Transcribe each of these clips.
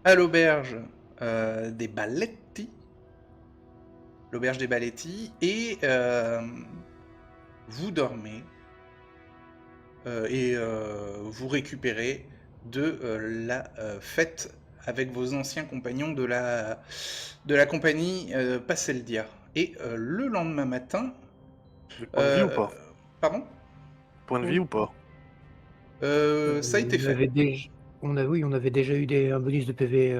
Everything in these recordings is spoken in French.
à l'auberge des Balletti. L'auberge des Balletti, et vous dormez et vous récupérez de la fête avec vos anciens compagnons de la compagnie Passeldia. Et le lendemain matin, Des points de vie ou euh, pas? pardon, Points de vie ou pas? ça a été On fait. avait déjà, oui, on avait déjà eu un bonus de PV Le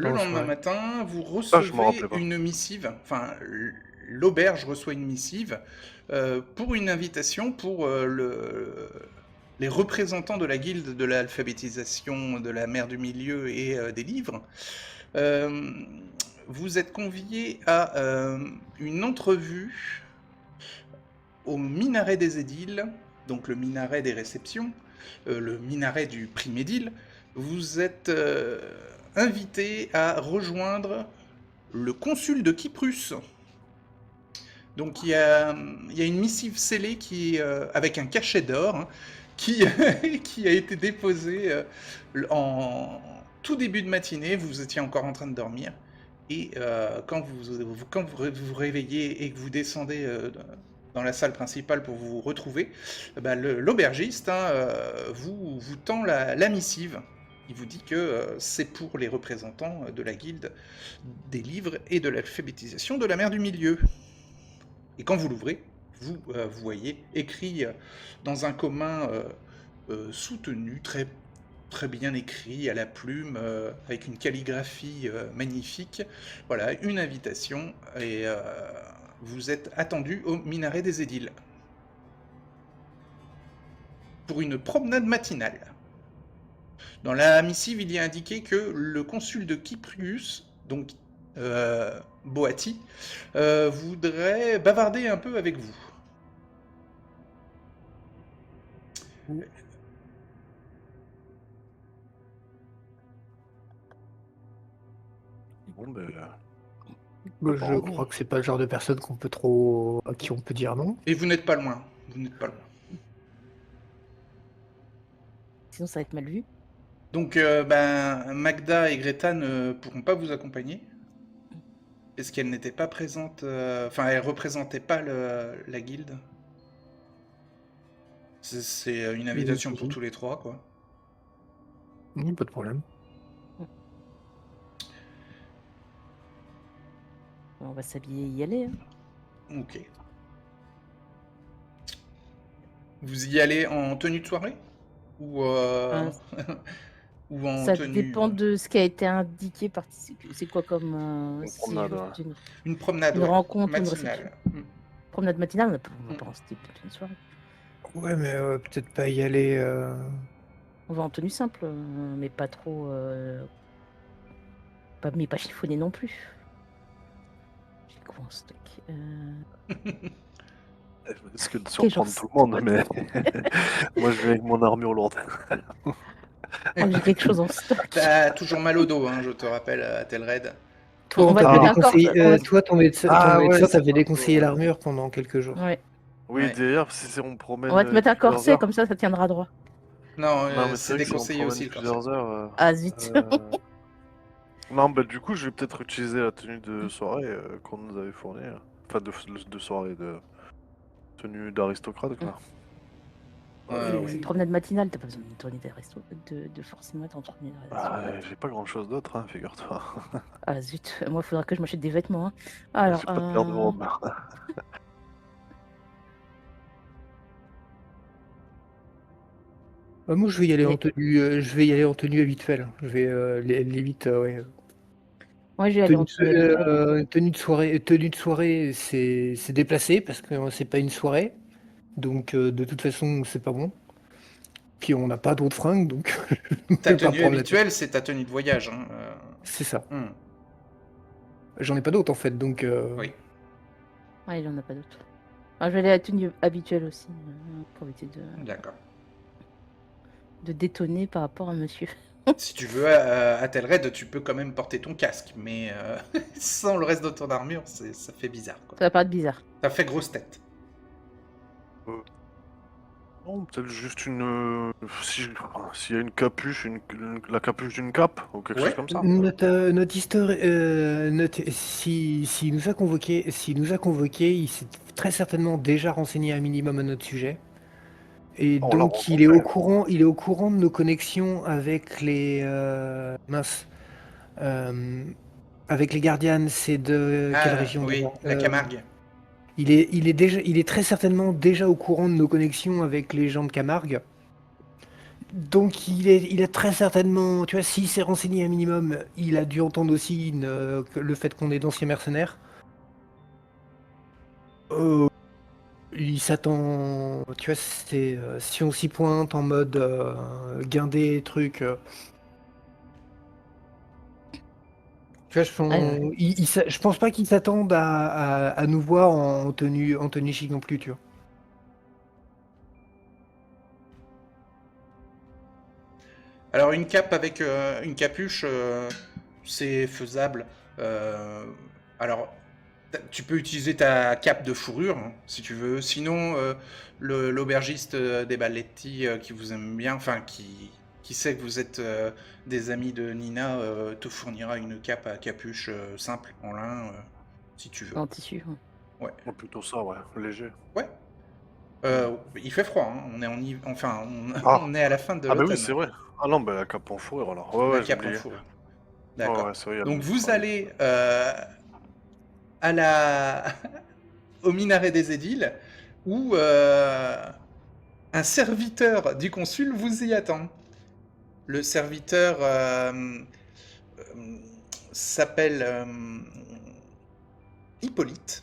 dans la lendemain soirée. matin, vous Ah, je me rappelais recevez pas. une missive, enfin l'auberge reçoit une missive pour une invitation pour les représentants de la guilde de l'alphabétisation de la mer du milieu et des livres. Euh, vous êtes conviés à une entrevue au minaret des édiles, donc le minaret des réceptions, le minaret du primédile. Vous êtes invité à rejoindre le consul de Kyprus. Donc il y a une missive scellée avec un cachet d'or qui, qui a été déposée en tout début de matinée. Vous étiez encore en train de dormir. Et quand vous réveillez et que vous descendez dans la salle principale pour vous retrouver, bah, l'aubergiste vous tend la missive. Il vous dit que c'est pour les représentants de la guilde des livres et de l'alphabétisation de la mer du Milieu. Et quand vous l'ouvrez, vous voyez écrit dans un commun soutenu, très, très bien écrit à la plume, avec une calligraphie magnifique, voilà, une invitation, et vous êtes attendu au minaret des édiles pour une promenade matinale. Dans la missive, il y a indiqué que le consul de Kyprius, donc Boati, voudrait bavarder un peu avec vous. Bon, ben, Je crois que c'est pas le genre de personne à qui on peut dire non. Et vous n'êtes pas loin. Vous n'êtes pas loin. Sinon, ça va être mal vu. Donc, Magda et Greta ne pourront pas vous accompagner. Est-ce qu'elles n'étaient pas présentes enfin, elles représentaient pas la guilde. C'est une invitation pour tous les trois, quoi. Pas de problème. On va s'habiller et y aller. Hein. Ok. Vous y allez en tenue de soirée ou ou en Ça tenue dépend de ce qui a été indiqué par. C'est quoi comme Une promenade, une promenade, une rencontre, une matinale. promenade matinale, on va pas en style une soirée. Ouais, mais peut-être pas y aller. On va en tenue simple, mais pas trop. Mais pas chiffonné non plus. J'ai quoi en stock Elle risque de surprendre tout le monde, mais moi je vais avec mon armure lourde. J'ai quelque chose en stock. T'as toujours mal au dos, hein, je te rappelle, à Telred. Toi, on va te mettre un corset. Toi, ton médecin t'avait déconseillé l'armure pendant quelques jours. Ouais. Oui, Ouais. d'ailleurs, si on promène. On va te mettre un corset, heures... comme ça tiendra droit. Non, mais c'est déconseillé aussi le corset. plusieurs heures. Ah zut. Non, bah du coup, je vais peut-être utiliser la tenue de soirée qu'on nous avait fournie. Enfin, de soirée, de tenue d'aristocrate, quoi. C'est une promenade matinale, t'as pas besoin d'une tournée de forcément être en tournée d'aristocrate. J'ai pas grand chose d'autre, hein, figure-toi. Ah zut, moi il faudra que je m'achète des vêtements. Hein. Alors, j'ai pas de garde-robe. Moi, je vais y aller en tenue. Je vais y aller en tenue habituelle. Je vais limite, ouais. Moi, je vais aller en tenue habituelle. Tenue de soirée, c'est déplacé parce que c'est pas une soirée. Donc, de toute façon, c'est pas bon. Puis, on n'a pas d'autres fringues, donc. Ta tenue habituelle, c'est ta tenue de voyage. Hein. C'est ça. J'en ai pas d'autres, en fait, donc. Oui. Ouais, il en a pas d'autres. Je vais aller à la tenue habituelle aussi, pour éviter D'accord. de détonner par rapport à monsieur. Si tu veux, à Telred, tu peux quand même porter ton casque, mais sans le reste de ton armure, ça fait bizarre. Quoi. Ça va paraître bizarre. Ça fait grosse tête. Non, peut-être juste s'il y a une capuche, la capuche d'une cape ou quelque Ouais. chose comme ça. Notre s'il nous a convoqué, il s'est très certainement déjà renseigné un minimum à notre sujet. Et On l'a donc rencontré. il est au courant de nos connexions avec les avec les Guardians. C'est de quelle Ah région oui, d'abord? la Camargue. Il est très certainement déjà au courant de nos connexions avec les gens de Camargue. Donc il a très certainement, tu vois, s'il s'est renseigné un minimum, il a dû entendre aussi que le fait qu'on est d'anciens mercenaires. Il s'attend, tu vois, si on s'y pointe en mode guindé, truc. Tu vois, Ouais. je pense pas qu'il s'attende à nous voir en tenue chic non plus, tu vois. Alors une cape avec une capuche, c'est faisable. Euh, alors tu peux utiliser ta cape de fourrure hein, si tu veux. Sinon, l'aubergiste des Balletti qui vous aime bien, enfin qui sait que vous êtes des amis de Nina, te fournira une cape à capuche simple en lin si tu veux. En tissu. Ouais. Ouais. Oh, plutôt ça, ouais, léger. Ouais. Il fait froid, hein. On est enfin Ah, on est à la fin de ah bah oui, l'automne. c'est vrai. Ah non, bah la cape en fourrure alors. Ouais, La ouais, cape en j'oubliais. fourrure. Ouais, D'accord. ouais, c'est vrai, il y a Donc le vous travail. allez à la au minaret des édiles où un serviteur du consul vous y attend. Le serviteur s'appelle Hippolyte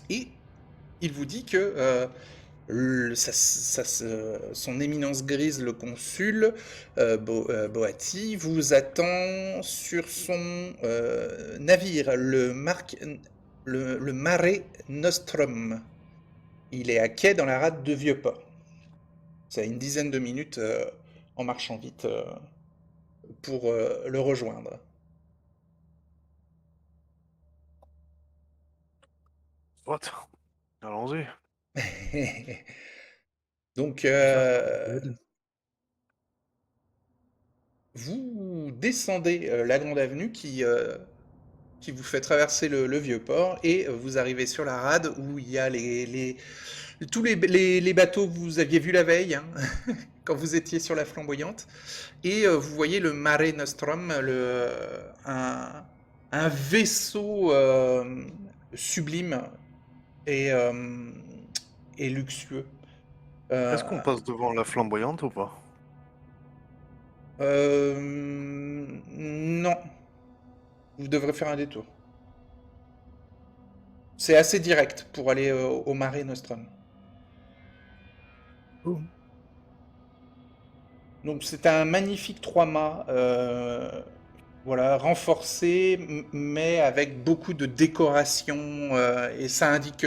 et il vous dit que son éminence grise, le consul Boati, vous attend sur son navire, le Mare Nostrum. Il est à quai dans la rade de Vieux-Port. C'est une dizaine de minutes en marchant vite pour le rejoindre. What? Allons-y. Donc, Ça, good. vous descendez la grande avenue qui vous fait traverser le vieux port et vous arrivez sur la rade où il y a tous les bateaux que vous aviez vus la veille hein, quand vous étiez sur la flamboyante et vous voyez le Mare Nostrum, un vaisseau sublime et, euh, et luxueux. Est-ce qu'on Euh, passe devant la flamboyante ou pas? non, vous devrez faire un détour. C'est assez direct pour aller au Mare Nostrum. Oh. Donc c'est un magnifique 3 mâts, voilà, renforcé, mais avec beaucoup de décoration, et ça indique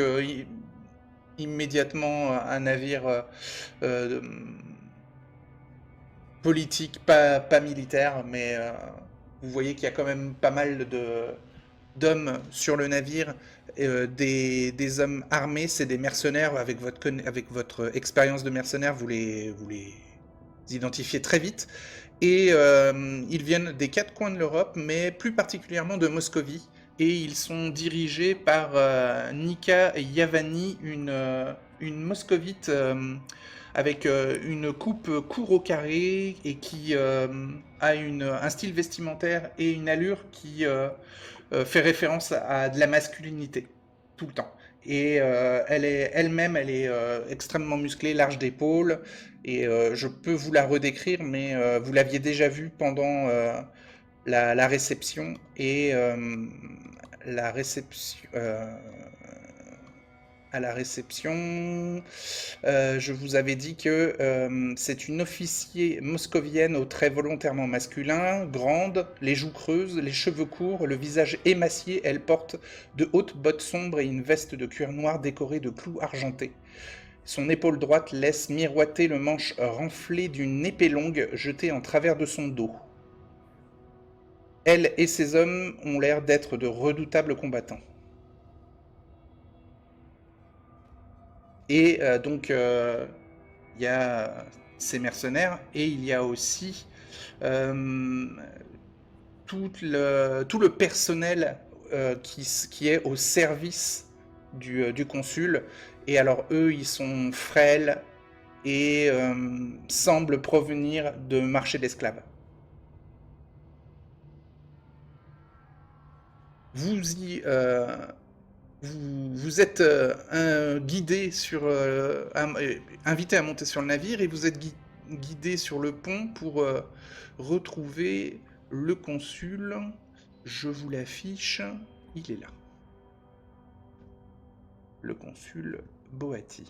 immédiatement un navire euh, politique, pas militaire, mais vous voyez qu'il y a quand même pas mal d'hommes sur le navire, des hommes armés, c'est des mercenaires, avec votre expérience de mercenaire, vous les identifiez très vite. Et ils viennent des 4 coins de l'Europe, mais plus particulièrement de Moscovie. Et ils sont dirigés par Nika Yavani, une moscovite avec une coupe court au carré et qui a un style vestimentaire et une allure qui fait référence à de la masculinité tout le temps. Et elle est extrêmement musclée, large d'épaule, et je peux vous la redécrire, mais vous l'aviez déjà vue pendant la réception, et la réception, à la réception, je vous avais dit que c'est une officier moscovienne au trait volontairement masculin, grande, les joues creuses, les cheveux courts, le visage émacié. Elle porte de hautes bottes sombres et une veste de cuir noir décorée de clous argentés. Son épaule droite laisse miroiter le manche renflé d'une épée longue jetée en travers de son dos. Elle et ses hommes ont l'air d'être de redoutables combattants. Et donc, il y a ces mercenaires et il y a aussi euh, tout le personnel qui est au service du consul. Et alors eux, ils sont frêles et semblent provenir de marché d'esclaves. Vous êtes guidé invité à monter sur le navire et vous êtes guidé sur le pont pour retrouver le consul. Je vous l'affiche, il est là. Le consul Boati.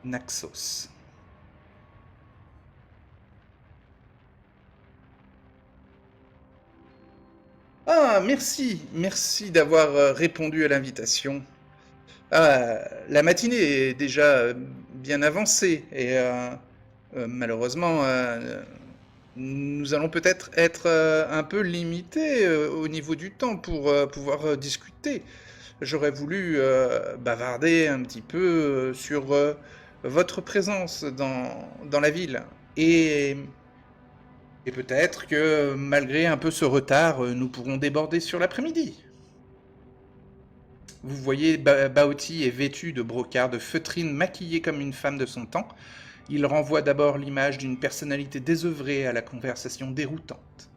Naxos. Ah, merci d'avoir répondu à l'invitation. Ah, la matinée est déjà bien avancée et malheureusement, nous allons peut-être être un peu limités au niveau du temps pour pouvoir discuter. J'aurais voulu bavarder un petit peu sur votre présence dans la ville. Et peut-être que malgré un peu ce retard, nous pourrons déborder sur l'après-midi. Vous voyez, Baoti est vêtu de brocart, de feutrine, maquillée comme une femme de son temps. Il renvoie d'abord l'image d'une personnalité désœuvrée à la conversation déroutante.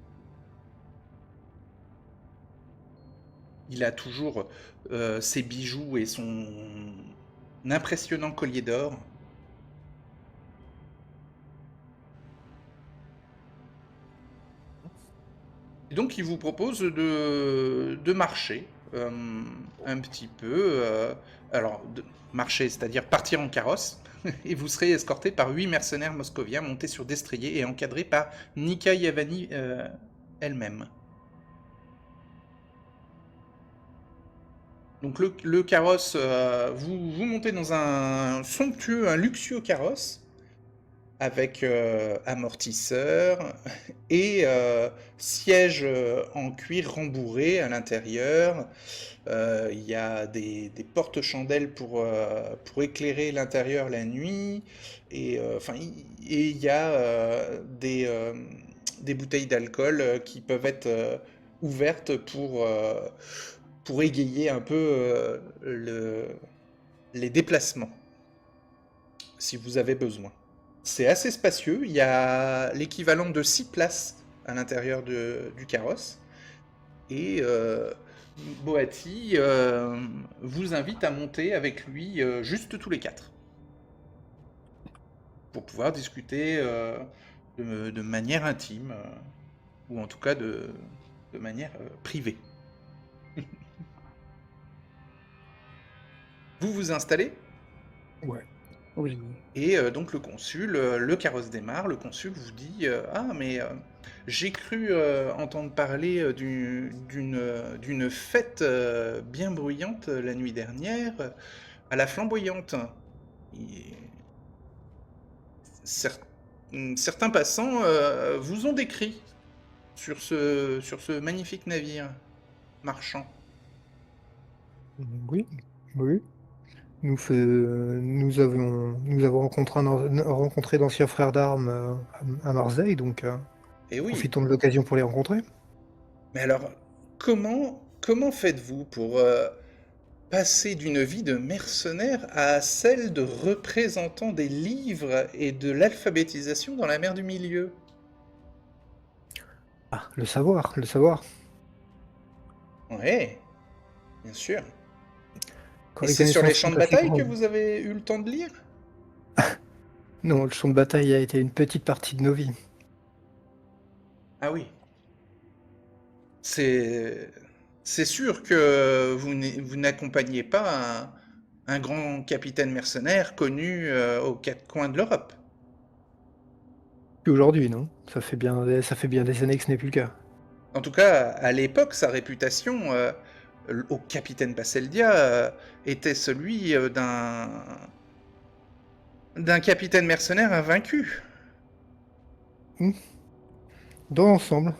Il a toujours ses bijoux et son impressionnant collier d'or. Et donc il vous propose de marcher un petit peu. Marcher, c'est-à-dire partir en carrosse. Et vous serez escorté par 8 mercenaires moscoviens montés sur destriers et encadrés par Nika Yavani elle-même. Donc le carrosse, vous montez dans un luxueux carrosse avec amortisseur et siège en cuir rembourré à l'intérieur. Il y a des porte-chandelles pour éclairer l'intérieur la nuit. Et il y a des bouteilles d'alcool qui peuvent être ouvertes pour égayer un peu les déplacements, si vous avez besoin. C'est assez spacieux, il y a l'équivalent de 6 places à l'intérieur du carrosse. Et Boati vous invite à monter avec lui juste tous les 4. Pour pouvoir discuter de manière intime, ou en tout cas de manière privée. Vous vous installez ? Ouais. Oui. Et donc le consul, le carrosse démarre, le consul vous dit ah mais j'ai cru entendre parler d'une fête bien bruyante la nuit dernière à la Flamboyante. Et certains passants vous ont décrit sur ce magnifique navire marchand. Oui, oui. Nous avons rencontré d'anciens frères d'armes à Marseille, donc Et oui, profitons de l'occasion pour les rencontrer. mais alors comment faites-vous pour passer d'une vie de mercenaire à celle de représentant des livres et de l'alphabétisation dans la mer du Milieu? Ah, le savoir. Ouais, bien sûr. Quand Et les c'est sur les connaissances champs sont de assez bataille que grandes. vous avez eu le temps de lire? Non, le champ de bataille a été une petite partie de nos vies. Ah oui. C'est sûr que vous n'accompagnez pas un grand capitaine mercenaire connu aux 4 coins de l'Europe. Puis aujourd'hui, non? Ça fait bien des années que ce n'est plus le cas. En tout cas, à l'époque, sa réputation au capitaine Passeldia était celui d'un capitaine mercenaire invaincu. Dans l'ensemble,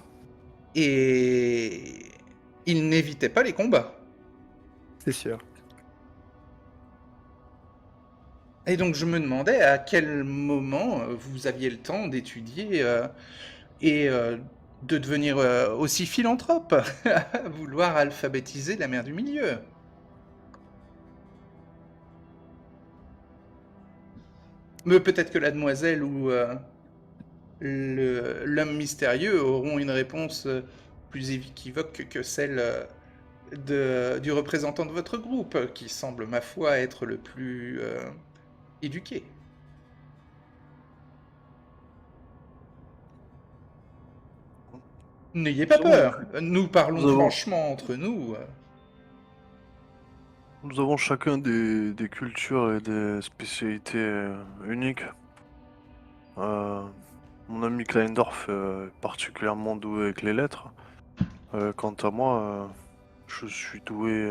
Et il n'évitait pas les combats. c'est sûr. Et donc je me demandais à quel moment vous aviez le temps d'étudier et de devenir aussi philanthrope, à vouloir alphabétiser la mer du milieu. Mais peut-être que la demoiselle ou l'homme mystérieux auront une réponse plus équivoque que celle du représentant de votre groupe, qui semble, ma foi, être le plus éduqué. N'ayez pas Nous avons, peur, nous parlons nous avons, franchement entre nous. nous avons chacun des cultures et des spécialités uniques. Euh, Mon ami Kleindorf est particulièrement doué avec les lettres. Quant à moi, je suis doué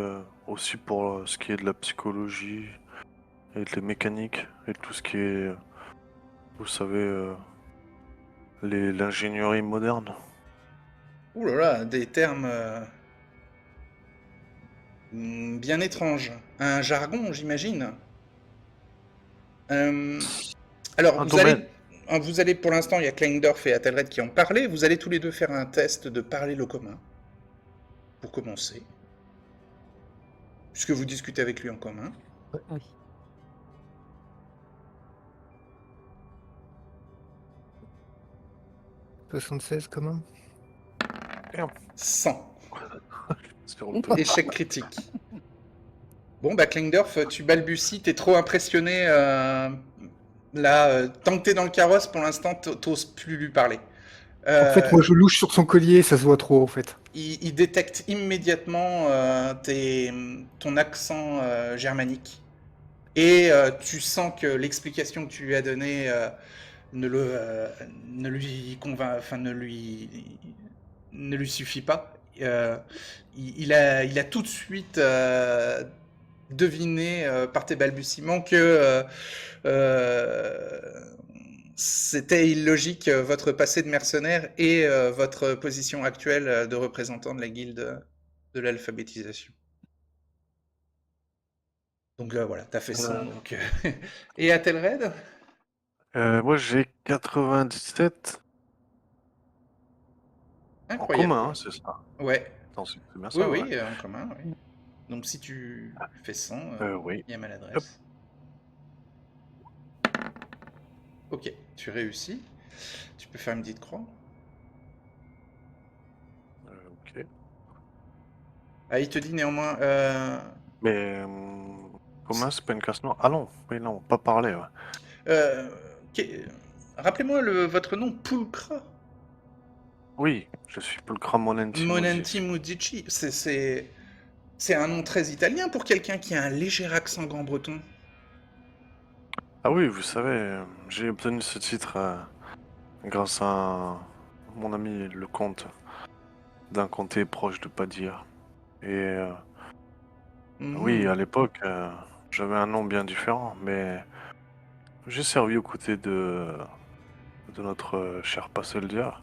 aussi pour ce qui est de la psychologie et de la mécanique et tout ce qui est, vous savez, l'ingénierie moderne. Ouh là là, des termes bien étranges. Un jargon, j'imagine. Alors, Un domaine. vous allez pour l'instant, il y a Kleindorf et Athelred qui ont parlé. Vous allez tous les deux faire un test de parler le commun, pour commencer. Puisque vous discutez avec lui en commun. Oui. 76 comment? 100. Sur le peu. Échec critique. Bon, bah, Kleindorf, tu balbuties, t'es trop impressionné. Là, tant que t'es dans le carrosse, pour l'instant, t'oses plus lui parler. En fait, moi je louche sur son collier, ça se voit trop en fait. Il détecte immédiatement ton accent germanique. Et tu sens que l'explication que tu lui as donnée ne lui convainc, enfin ne lui suffit pas. Il a tout de suite deviné par tes balbutiements que c'était illogique votre passé de mercenaire et votre position actuelle de représentant de la guilde de l'alphabétisation. Donc voilà, t'as fait 100. Donc, et Athelred? Moi j'ai 97 en Incroyable. commun, hein, c'est ça. Ouais. Attends, c'est bien Oui, ça, oui, ouais. en commun, oui. Donc si tu fais 100, Oui. il y a maladresse. Ok, tu réussis. Tu peux faire une petite croix. Ok. Ah, il te dit néanmoins... Mais commun, c'est pas une classe noire. Ah non, oui, non, pas parler. Ouais. Rappelez-moi votre nom, Pulcra. Oui, je suis Pulcra Monenti. Monenti Mudici. C'est un nom très italien pour quelqu'un qui a un léger accent grand-breton. Ah oui, vous savez, j'ai obtenu ce titre grâce à mon ami le comte d'un comté proche de Padir. Et oui, à l'époque, j'avais un nom bien différent, mais j'ai servi aux côtés de notre cher Passeldia,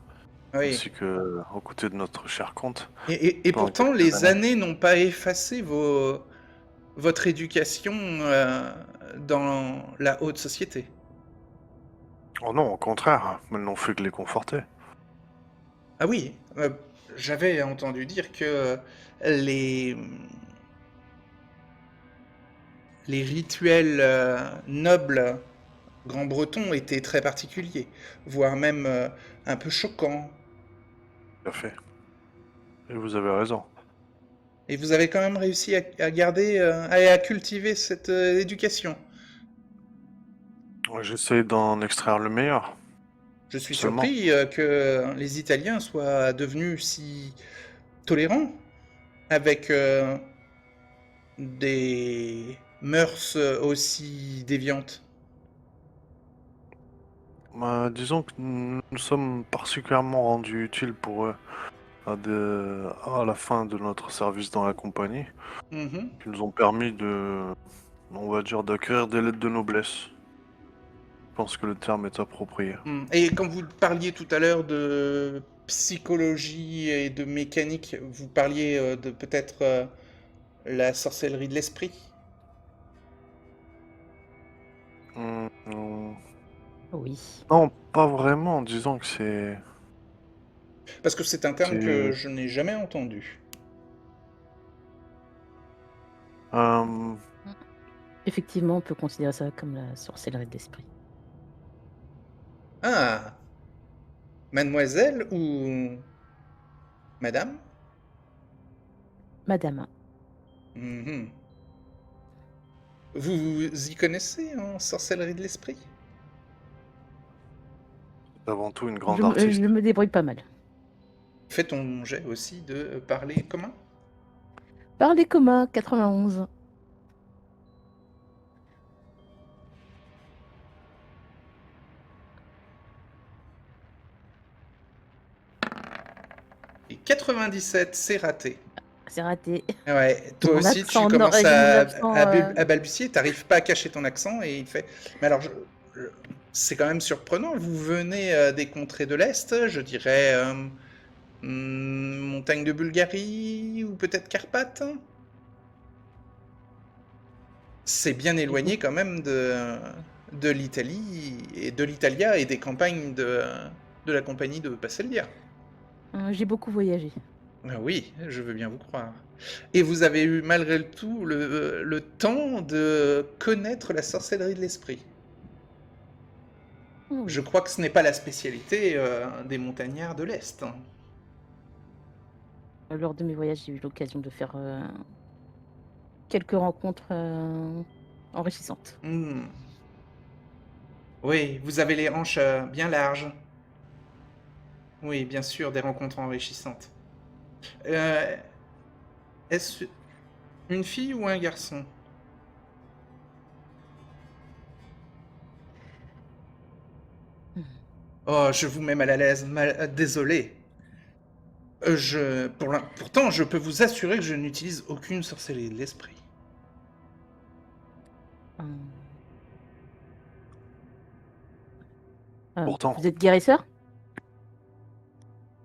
Oui. ainsi que aux côtés de notre cher comte. Et pendant pourtant, quelques les années. années n'ont pas effacé votre éducation dans la haute société. Oh non, au contraire, elles n'ont fait que les conforter. Ah oui, j'avais entendu dire que les rituels nobles grand-bretons étaient très particuliers, voire même un peu choquants. Tout à fait. Et vous avez raison. Et vous avez quand même réussi à garder et à cultiver cette éducation. J'essaie d'en extraire le meilleur. Je suis Seulement. surpris que les Italiens soient devenus si tolérants avec des mœurs aussi déviantes. Disons que nous sommes particulièrement rendus utiles pour eux à la fin de notre service dans la compagnie, Mhm. qui nous ont permis on va dire, d'acquérir des lettres de noblesse. Je pense que le terme est approprié. Et quand vous parliez tout à l'heure de psychologie et de mécanique, vous parliez de peut-être la sorcellerie de l'esprit? Oui. Non, pas vraiment. Disons que c'est. Parce que c'est un terme que c'est- je n'ai jamais entendu. euh, Effectivement, on peut considérer ça comme la sorcellerie de l'esprit. Ah, mademoiselle ou madame? Madame, Mhm. Vous vous y connaissez en sorcellerie de l'esprit? c'est avant tout une grande je artiste. me débrouille pas mal. Fais ton jet aussi de parler commun. Parler commun, 91. Et 97, c'est raté. C'est raté. Ouais, toi Mon aussi, tu accent commences mon accent, à balbutier, t'arrives pas à cacher ton accent, et il fait... Mais alors, je- c'est quand même surprenant, vous venez des contrées de l'Est, je dirais montagne de Bulgarie, ou peut-être Carpates. C'est bien éloigné quand même de l'Italie, et de l'Italia, et des campagnes de la compagnie de Basseldia. j'ai beaucoup voyagé. Ah oui, je veux bien vous croire. Et vous avez eu malgré le tout le temps de connaître la sorcellerie de l'esprit. Oh Je oui. crois que ce n'est pas la spécialité des montagnards de l'Est, hein. Lors de mes voyages, j'ai eu l'occasion de faire quelques rencontres enrichissantes. Hmm. Oui, vous avez les hanches bien larges. Oui, bien sûr, des rencontres enrichissantes. Euh, Est-ce une fille ou un garçon? Hmm. Oh, je vous mets mal à l'aise, désolé. Pourtant, je peux vous assurer que je n'utilise aucune sorcellerie de l'esprit. Hum. Pourtant, Vous êtes guérisseur?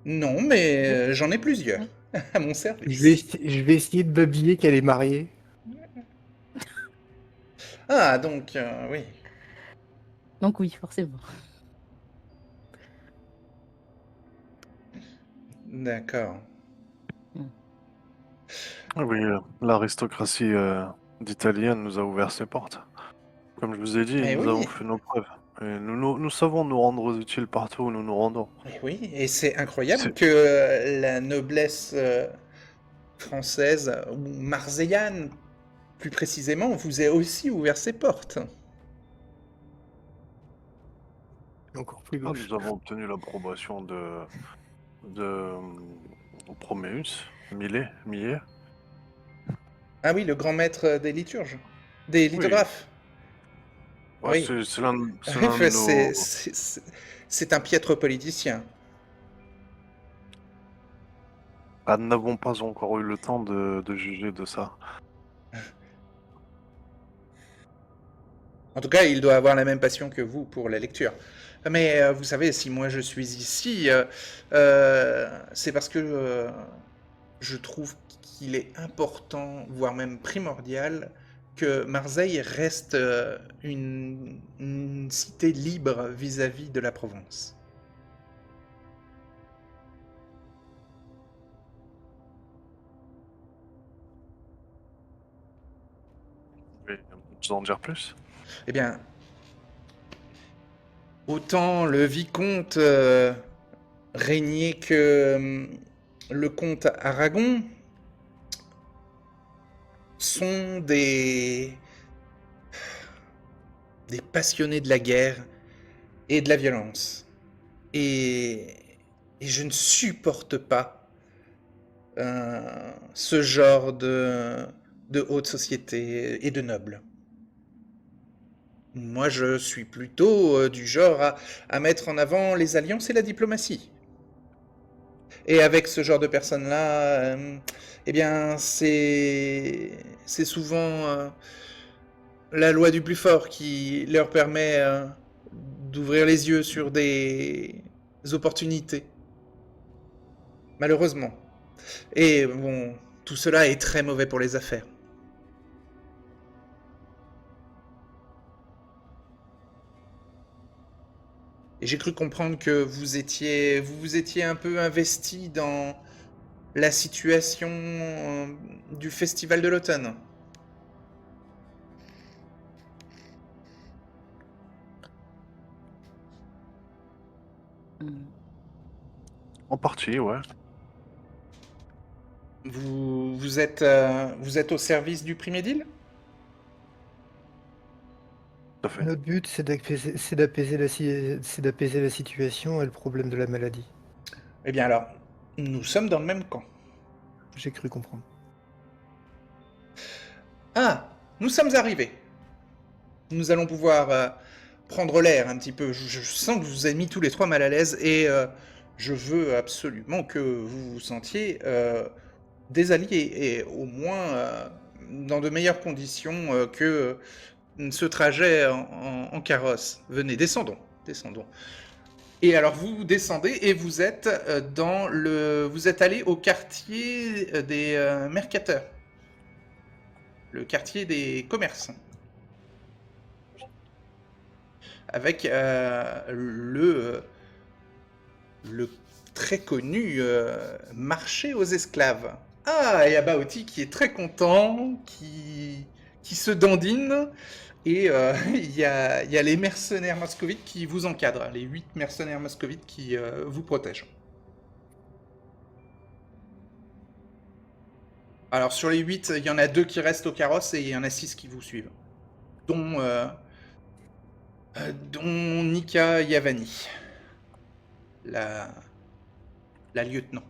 Non, mais Oui. j'en ai plusieurs Oui. à mon Je vais, service. je vais essayer de babiller qu'elle est mariée. Ah, donc, oui. Donc oui, forcément. D'accord. Hmm. ah oui, l'aristocratie d'Italienne nous a ouvert ses portes. Comme je vous ai dit, Eh nous avons oui, fait nos preuves. Et nous savons nous rendre utiles partout où nous nous rendons. eh oui. Et c'est incroyable C'est que la noblesse française, ou marseillaine plus précisément, vous ait aussi ouvert ses portes. Encore plus Ah, moche. nous avons obtenu l'approbation de Proméus, Millet. Ah oui, le grand maître des liturges, des Oui, lithographes. ouais, Oui. c'est l'un de nos. C'est un piètre politicien. Ah, nous n'avons pas encore eu le temps de juger de ça. En tout cas, il doit avoir la même passion que vous pour la lecture. Mais vous savez, si moi je suis ici, c'est parce que je trouve qu'il est important, voire même primordial, que Marseille reste une cité libre vis-à-vis de la Provence. Vous pouvez nous en dire plus? Eh bien, autant le vicomte régnait que le comte Aragon sont des passionnés de la guerre et de la violence. Et, et je ne supporte pas ce genre de haute société et de nobles. Moi, je suis plutôt du genre à mettre en avant les alliances et la diplomatie. Et avec ce genre de personnes-là, eh bien, c'est souvent la loi du plus fort qui leur permet d'ouvrir les yeux sur des opportunités. Malheureusement. Et bon, tout cela est très mauvais pour les affaires. Et j'ai cru comprendre que vous vous étiez un peu investi dans la situation du festival de l'automne. Hmm. En partie, ouais. Vous êtes au service du Primédile? Tout à fait. Notre but, c'est d'apaiser la situation et le problème de la maladie. Eh bien alors, nous sommes dans le même camp. J'ai cru comprendre. Ah, nous sommes arrivés. Nous allons pouvoir prendre l'air un petit peu. Je sens que vous vous avez mis tous les trois mal à l'aise et je veux absolument que vous vous sentiez des alliés et au moins dans de meilleures conditions que ce trajet en carrosse. Venez, descendons, descendons. Et alors vous descendez et vous êtes vous êtes allé au quartier des mercateurs, le quartier des commerçants, avec le très connu marché aux esclaves. Ah, et Abaoti qui est très content, qui se dandine. Et il y a les mercenaires moscovites qui vous encadrent, les 8 mercenaires moscovites qui vous protègent. Alors sur les 8, il y en a 2 qui restent au carrosse et il y en a 6 qui vous suivent. Dont Nika Yavani, la lieutenant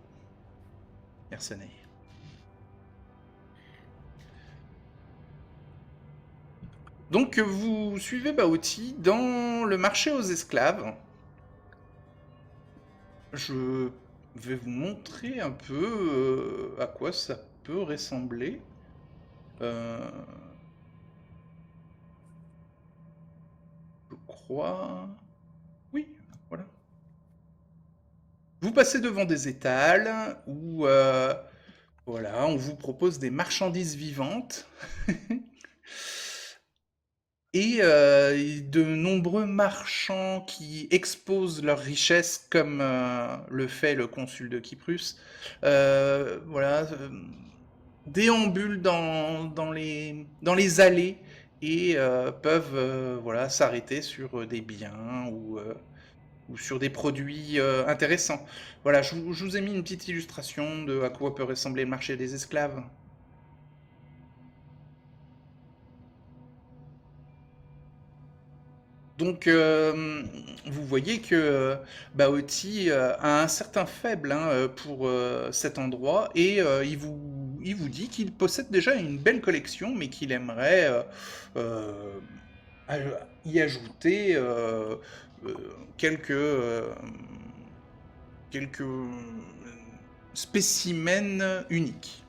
mercenaire. Donc vous suivez Baoti dans le marché aux esclaves. Je vais vous montrer un peu à quoi ça peut ressembler. Je crois... Oui, voilà. Vous passez devant des étals où voilà, on vous propose des marchandises vivantes. Et de nombreux marchands qui exposent leurs richesses comme le fait le consul de Kyprus, voilà, déambulent dans les allées et peuvent voilà, s'arrêter sur des biens ou sur des produits intéressants. Voilà, je vous ai mis une petite illustration de à quoi peut ressembler le marché des esclaves. Donc, vous voyez que Baoti a un certain faible pour cet endroit et il vous dit qu'il possède déjà une belle collection, mais qu'il aimerait euh, y ajouter quelques spécimens uniques.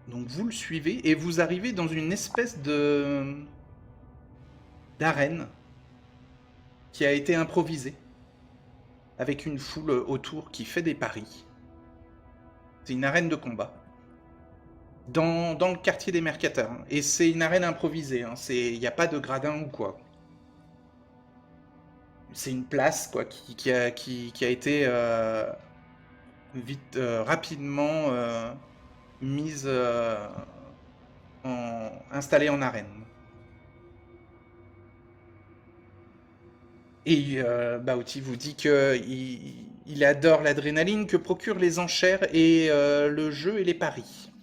Donc vous le suivez et vous arrivez dans une espèce d'arène qui a été improvisée avec une foule autour qui fait des paris. C'est une arène de combat dans le quartier des mercateurs hein. Et c'est une arène improvisée. Hein. Il n'y a pas de gradin ou quoi. C'est une place quoi qui a été rapidement mise installée en arène. Et Baoti vous dit que il adore l'adrénaline que procurent les enchères et le jeu et les paris.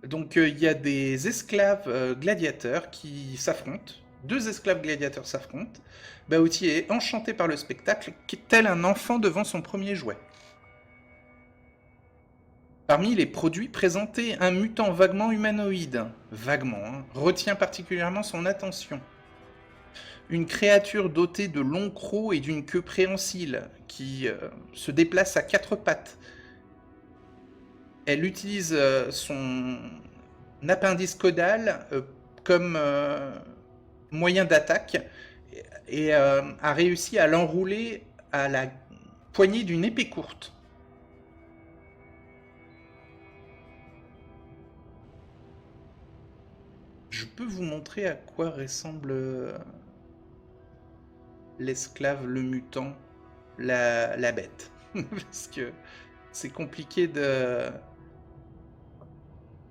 Donc il y a des esclaves gladiateurs qui s'affrontent. 2 esclaves gladiateurs s'affrontent. Baoti est enchanté par le spectacle, tel un enfant devant son premier jouet. Parmi les produits présentés, un mutant vaguement humanoïde, vaguement, hein, retient particulièrement son attention. Une créature dotée de longs crocs et d'une queue préhensile qui se déplace à 4 pattes. Elle utilise son appendice caudal comme moyen d'attaque et a réussi à l'enrouler à la poignée d'une épée courte. Je peux vous montrer à quoi ressemble l'esclave, le mutant, la bête. Parce que c'est compliqué de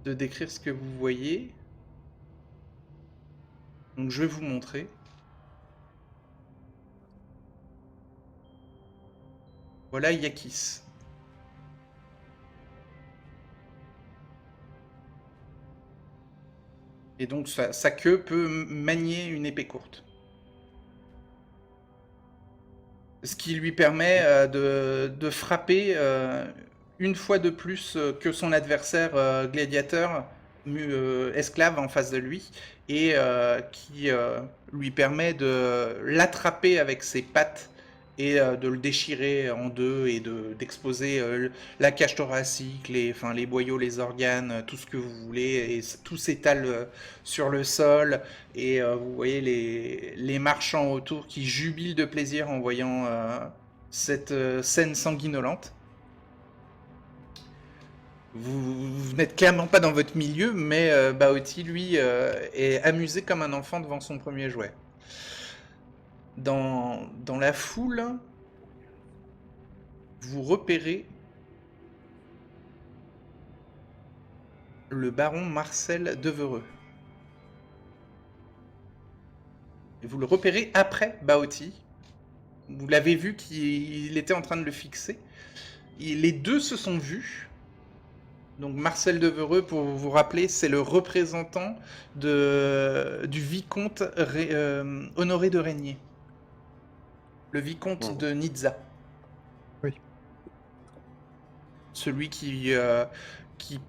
décrire ce que vous voyez. Donc je vais vous montrer. Voilà Yakis. Et donc sa queue peut manier une épée courte. Ce qui lui permet de frapper une fois de plus que son adversaire gladiateur esclave en face de lui, et qui lui permet de l'attraper avec ses pattes et de le déchirer en deux et d'exposer la cage thoracique, les boyaux, les organes, tout ce que vous voulez, et tout s'étale sur le sol, et vous voyez les marchands autour qui jubilent de plaisir en voyant cette scène sanguinolente. Vous n'êtes clairement pas dans votre milieu, mais Baoti, lui, est amusé comme un enfant devant son premier jouet. Dans la foule, vous repérez le baron Marcel Devereux. Et vous le repérez après Baoti. Vous l'avez vu qu'il était en train de le fixer. Les deux se sont vus. Donc Marcel Devereux, pour vous rappeler, c'est le représentant du vicomte Honoré de Régnier. Le vicomte de Nizza. Oui. Celui qui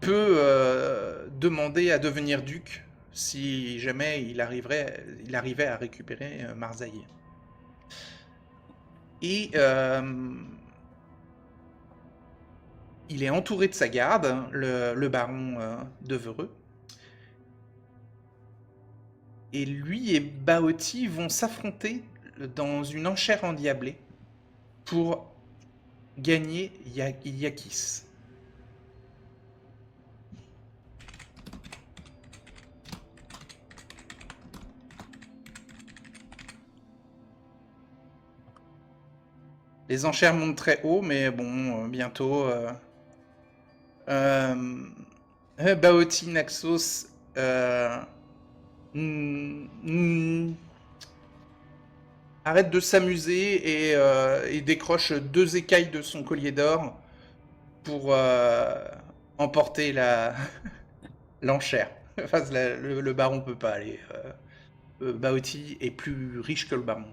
peut demander à devenir duc si jamais il arrivait à récupérer Marseille. Et il est entouré de sa garde, le baron Devereux. Et lui et Baoti vont s'affronter dans une enchère endiablée pour gagner Yakis. Les enchères montent très haut, mais bon, bientôt... Baoti, Naxos... arrête de s'amuser et décroche 2 écailles de son collier d'or pour emporter l'enchère. Enfin, le baron peut pas aller. Baoti est plus riche que le baron.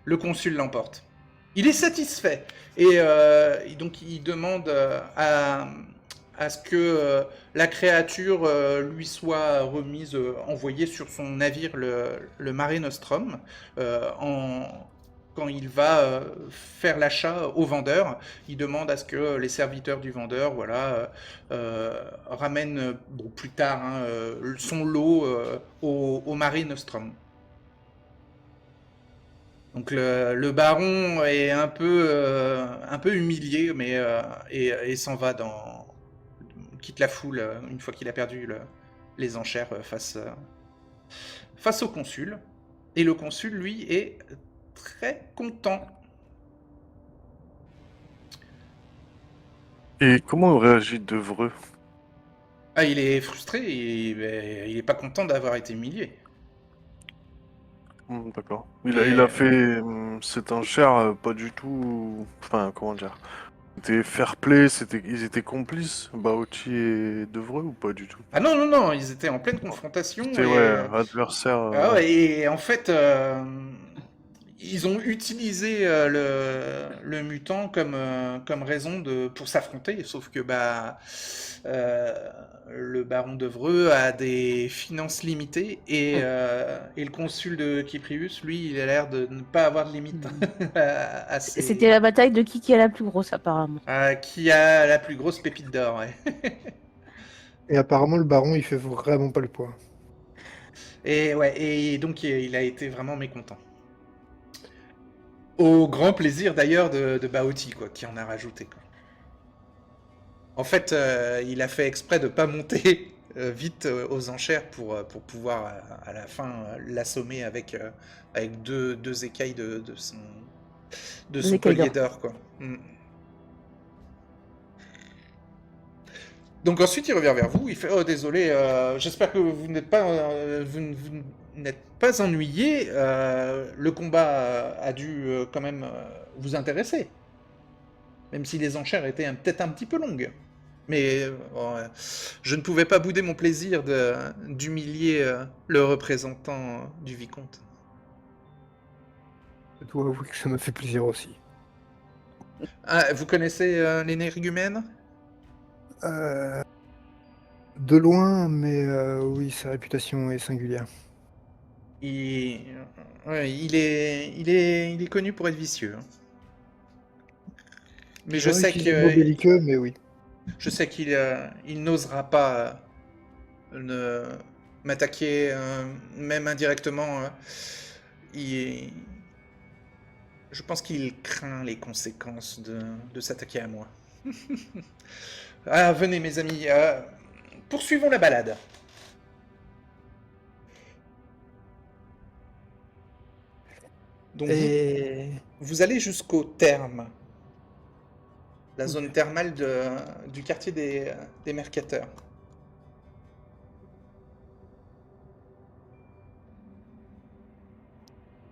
Le consul l'emporte. Il est satisfait et donc il demande à ce que la créature lui soit remise, envoyée sur son navire, le Mare Nostrum, quand il va faire l'achat au vendeur. Il demande à ce que les serviteurs du vendeur ramènent plus tard son lot au Mare Nostrum. Donc le baron est un peu humilié, mais et s'en va quitte la foule une fois qu'il a perdu les enchères face au consul. Et le consul, lui, est très content. Et comment réagit Devereux? Ah, il est frustré, il est pas content d'avoir été humilié. D'accord. Il a fait cette enchère pas du tout... Enfin, comment dire? C'était fair play, ils étaient complices, Baoti et Devereux, ou pas du tout? Ah non, ils étaient en pleine confrontation. C'était adversaire. Ah ouais, et en fait, ils ont utilisé le mutant comme raison pour s'affronter, sauf que le baron Devereux a des finances limitées et le consul de Kyprius, lui, il a l'air de ne pas avoir de limite. C'était la bataille de qui est la plus grosse, apparemment. Qui a la plus grosse pépite d'or, ouais. Et apparemment, le baron, il fait vraiment pas le poids. Et donc il a été vraiment mécontent. Au grand plaisir d'ailleurs de Baoti, qui en a rajouté, quoi. En fait, il a fait exprès de pas monter vite aux enchères pour pouvoir à la fin l'assommer avec deux écailles de Deux son écailles collier d'or. d'or, quoi. Mm. Donc ensuite, il revient vers vous, il fait oh désolé, j'espère que vous n'êtes pas vous n'êtes pas ennuyé. Le combat a dû quand même vous intéresser, même si les enchères étaient peut-être un petit peu longues. Mais bon, je ne pouvais pas bouder mon plaisir d'humilier le représentant du vicomte. Je dois avouer que ça m'a fait plaisir aussi. Ah, vous connaissez l'énergumène? Euh, de loin, mais oui, sa réputation est singulière. il... ouais, il est connu pour être vicieux, hein. Mais je J'aurais sais utilisé le mot que belliqueux, mais oui. je sais qu'il n'osera pas m'attaquer, même indirectement. Il- Je pense qu'il craint les conséquences de s'attaquer à moi. Ah, venez mes amis, poursuivons la balade. Donc Et vous allez jusqu'au terme, la ok. zone thermale du quartier des Mercateurs.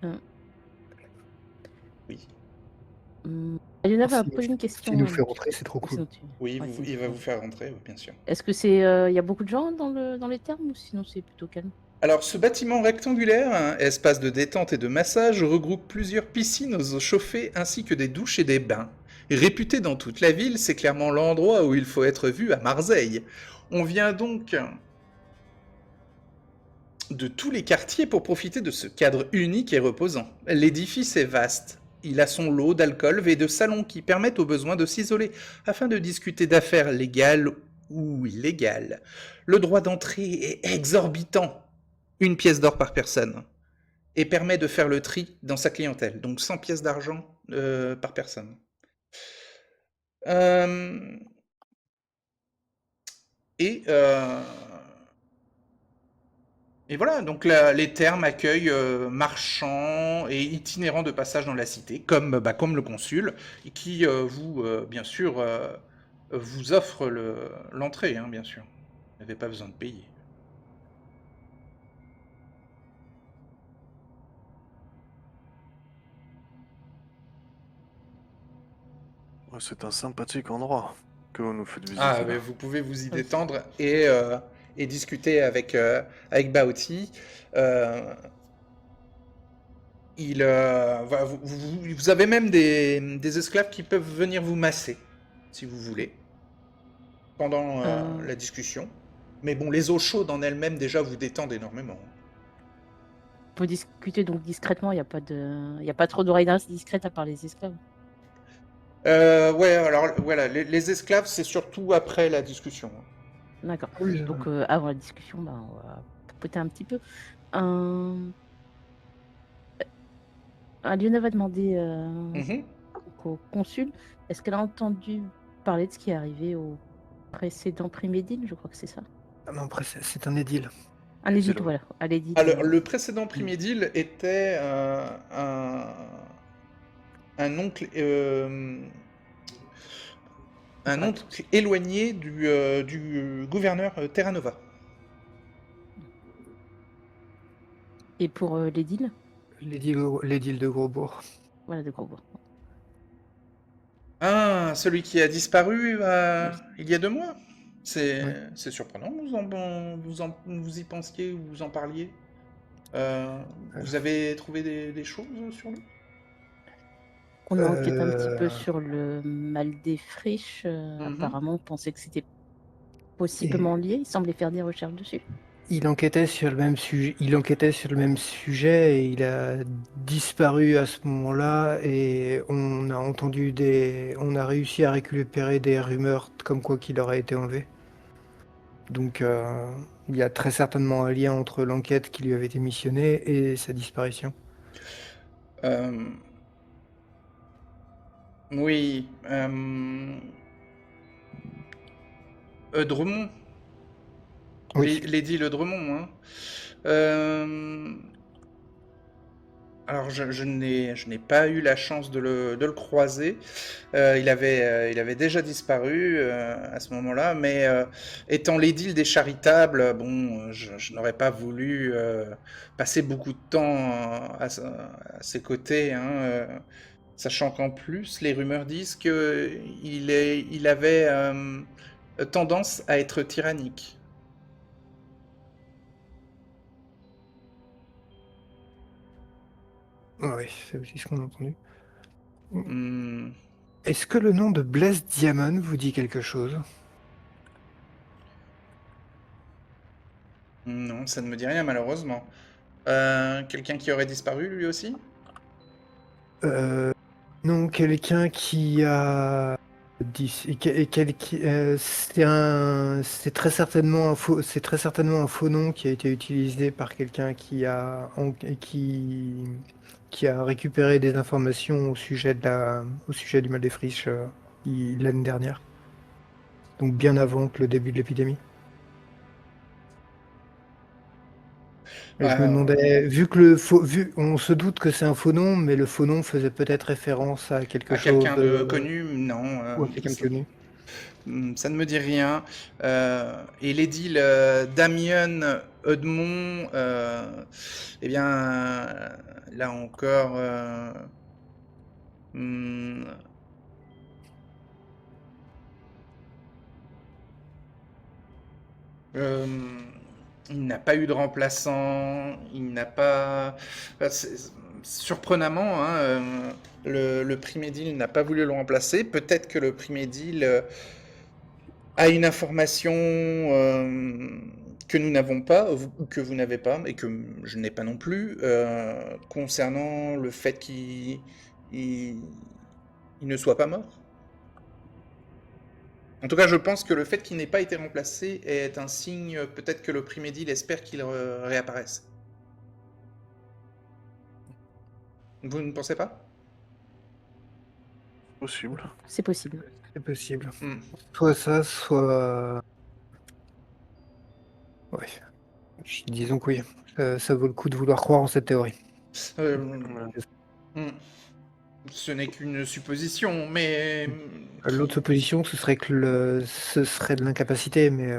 Euh, Oui. Aliona va Si, poser une s'il nous question. fait rentrer, c'est trop Ou cool. sinon Oui, ouais, sinon il va tu- vous faire rentrer, oui, bien sûr. Est-ce que il y a beaucoup de gens dans les termes ou sinon c'est plutôt calme? Alors, ce bâtiment rectangulaire, un espace de détente et de massage, regroupe plusieurs piscines aux eaux chauffées ainsi que des douches et des bains. Réputé dans toute la ville, c'est clairement l'endroit où il faut être vu à Marseille. On vient donc de tous les quartiers pour profiter de ce cadre unique et reposant. L'édifice est vaste. Il a son lot d'alcôve et de salons qui permettent aux besoins de s'isoler afin de discuter d'affaires légales ou illégales. Le droit d'entrée est exorbitant, une pièce d'or par personne, et permet de faire le tri dans sa clientèle, donc 100 pièces d'argent par personne. Euh, et, euh, et voilà, donc les termes accueillent marchands et itinérants de passage dans la cité, comme le consul, et qui bien sûr, vous offre l'entrée, hein, bien sûr. Vous n'avez pas besoin de payer. Ouais, c'est un sympathique endroit que vous nous faites Ah, visiter mais là. vous pouvez vous y Oui. détendre et discuter avec Baoti. Euh, vous avez même des esclaves qui peuvent venir vous masser, si vous voulez, pendant Euh, la discussion. Mais bon, les eaux chaudes en elles-mêmes déjà vous détendent énormément. on peut discuter donc discrètement, il y a pas trop d'oreilles discrètes à part les esclaves. Ouais, alors voilà, les esclaves, c'est surtout après la discussion. D'accord. Oui, Donc avant la discussion, bah, on va papoter un petit peu. Euh, Aliona va demander Mhm. au consul, est-ce qu'elle a entendu parler de ce qui est arrivé au précédent primédile? Je crois que c'est ça. ah non, après, c'est un édile. Un Et édile, dis-le. voilà. À l'édile. Alors, le précédent premier-deal était un oncle, un Ouais. oncle éloigné du gouverneur Terranova. Et pour l'édile, L'édile de Grosbourg. voilà, de Grosbourg. Ah, celui qui a disparu Oui. il y a 2 mois. Oui. C'est surprenant, vous y pensiez, vous en parliez. Euh, vous avez trouvé des choses sur lui? On a enquêté un petit peu Euh, sur le mal des friches. Mhm. Apparemment, on pensait que c'était et possiblement lié. Il semblait faire des recherches dessus. il enquêtait sur le même sujet. Il enquêtait sur le même sujet et il a disparu à ce moment-là. Et on a réussi à récupérer des rumeurs comme quoi qu'il aurait été enlevé. Donc, il y a très certainement un lien entre l'enquête qui lui avait été missionnée et sa disparition. Euh, oui. Dremont. Oui. Lady Le Dremont, hein. Euh, Alors, je n'ai pas eu la chance de le croiser. Il avait déjà disparu à ce moment-là, mais étant l'édile des Charitables, bon, je n'aurais pas voulu passer beaucoup de temps à ses côtés, hein, sachant qu'en plus, les rumeurs disent il avait tendance à être tyrannique. Oui, c'est aussi ce qu'on a entendu. Hmm. Est-ce que le nom de Blaise Diamond vous dit quelque chose? Non, ça ne me dit rien malheureusement. Quelqu'un qui aurait disparu lui aussi? Non, quelqu'un qui a dit, c'est très certainement un faux nom qui a été utilisé par quelqu'un qui a récupéré des informations au sujet du mal des friches l'année dernière. Donc bien avant que le début de l'épidémie. Et je me demandais, on se doute que c'est un faux nom, mais le faux nom faisait peut-être référence à quelque à chose quelqu'un de connu? Non, ou à quelqu'un de connu. ça ne me dit rien. Et l'édile Damien Edmond, eh bien, là encore, hmm, euh, il n'a pas eu de remplaçant, il n'a pas... Surprenamment, hein, le Primédile n'a pas voulu le remplacer. Peut-être que le Primédile a une information que nous n'avons pas, ou que vous n'avez pas, et que je n'ai pas non plus, concernant le fait il ne soit pas mort. En tout cas, je pense que le fait qu'il n'ait pas été remplacé est un signe, peut-être que le Primédile espère qu'il réapparaisse. Vous ne pensez pas? Possible. C'est possible. C'est possible. Hmm. Soit ça, soit... Ouais. Disons que oui. Ça vaut le coup de vouloir croire en cette théorie. Hmm. Ce n'est qu'une supposition, mais... L'autre supposition, ce serait que ce serait de l'incapacité, mais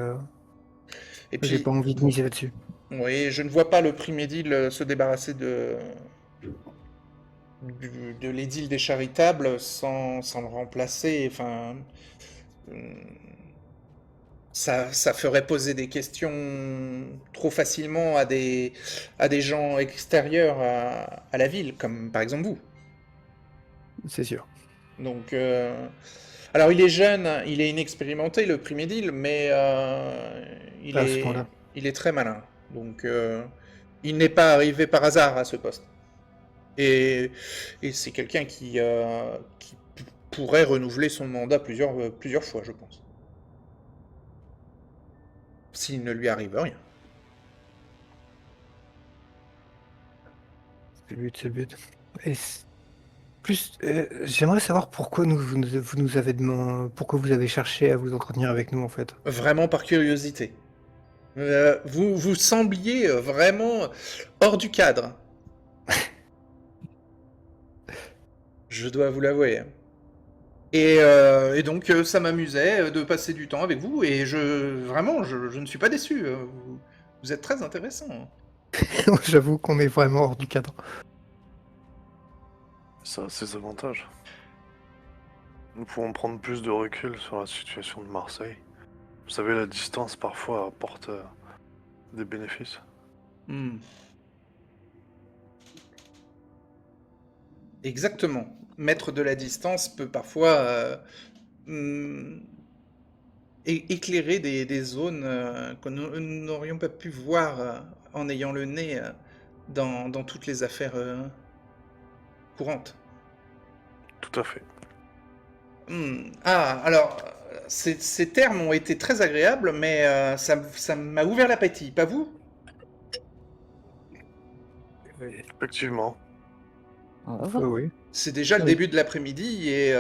Et j'ai puis, pas envie de miser là-dessus. oui, je ne vois pas le Primédile se débarrasser de l'édile des Charitables sans le remplacer. Enfin, ça ferait poser des questions trop facilement à des gens extérieurs à la ville, comme par exemple vous. C'est sûr. Donc, alors il est jeune, il est inexpérimenté, le Primédile, mais À ce point-là. il est très malin. Donc, il n'est pas arrivé par hasard à ce poste. Et c'est quelqu'un qui pourrait renouveler son mandat plusieurs fois, je pense. S'il ne lui arrive rien. C'est le but, c'est le but. Et j'aimerais savoir pourquoi vous nous avez demandé, pourquoi vous avez cherché à vous entretenir avec nous, en fait. Vraiment par curiosité. Vous sembliez vraiment hors du cadre. Je dois vous l'avouer. Et donc, ça m'amusait de passer du temps avec vous, et vraiment, je ne suis pas déçu. Vous êtes très intéressant. J'avoue qu'on est vraiment hors du cadre. Ça a ses avantages. Nous pouvons prendre plus de recul sur la situation de Marseille. Vous savez, la distance parfois apporte des bénéfices. Hmm. Exactement. Mettre de la distance peut parfois éclairer des zones que nous n'aurions pas pu voir en ayant le nez dans toutes les affaires courantes. Tout à fait. Ah, alors, ces termes ont été très agréables, mais ça m'a ouvert l'appétit, pas vous? Effectivement. On va voir. Oui. C'est déjà le Oui. début de l'après-midi, et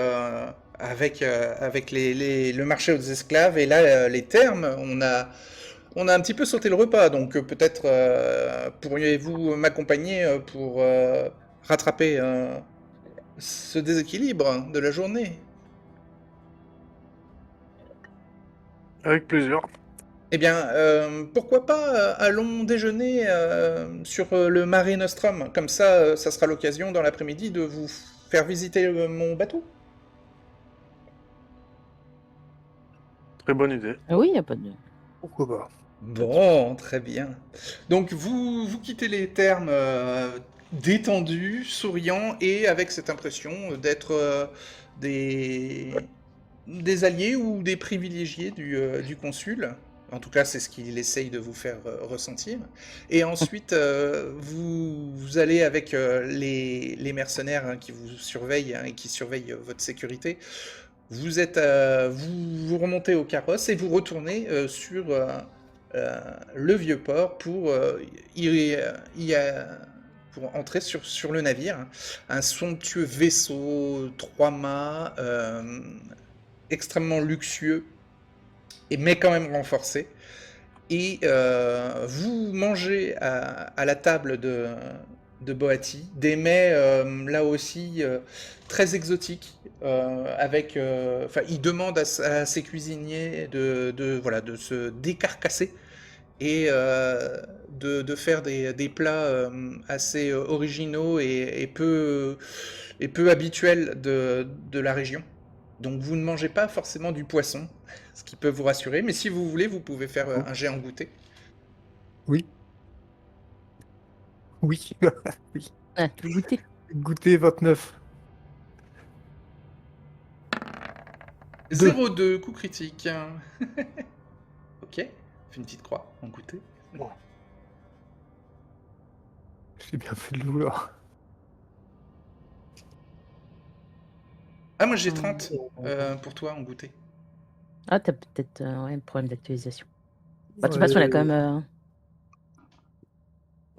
avec le marché aux esclaves, et là, les termes, on a un petit peu sauté le repas, donc peut-être pourriez-vous m'accompagner pour rattraper ce déséquilibre de la journée? Avec plaisir. Eh bien, pourquoi pas allons déjeuner sur le Mare Nostrum. Comme ça sera l'occasion dans l'après-midi de vous faire visiter mon bateau. Très bonne idée. Ah oui, il n'y a pas de. Pourquoi pas? Bon, très bien. Donc vous quittez les thermes détendus, souriants et avec cette impression d'être des alliés ou des privilégiés du consul. En tout cas, c'est ce qu'il essaye de vous faire ressentir. Et ensuite, vous allez avec les mercenaires hein, qui vous surveillent hein, et qui surveillent votre sécurité. Vous remontez au carrosse et vous retournez sur le vieux port pour pour entrer sur le navire. Un somptueux vaisseau, 3 mâts, extrêmement luxueux, mais quand même renforcé. Et vous mangez à la table de Boati des mets là aussi très exotiques. Il demande à ses cuisiniers voilà, de se décarcasser et de faire des plats assez originaux et peu habituels de la région. Donc vous ne mangez pas forcément du poisson, ce qui peut vous rassurer, mais si vous voulez, vous pouvez faire un jet en goûter. Oui. Oui. Oui. Ah, tu veux goûter? Goûter 29. 0,2 coup critique. Ok, fais une petite croix en goûter. J'ai bien fait de le vouloir. Ah, moi j'ai 30 pour toi en goûter. Ah, t'as peut-être un problème d'actualisation. Bah, de toute façon, il a quand même.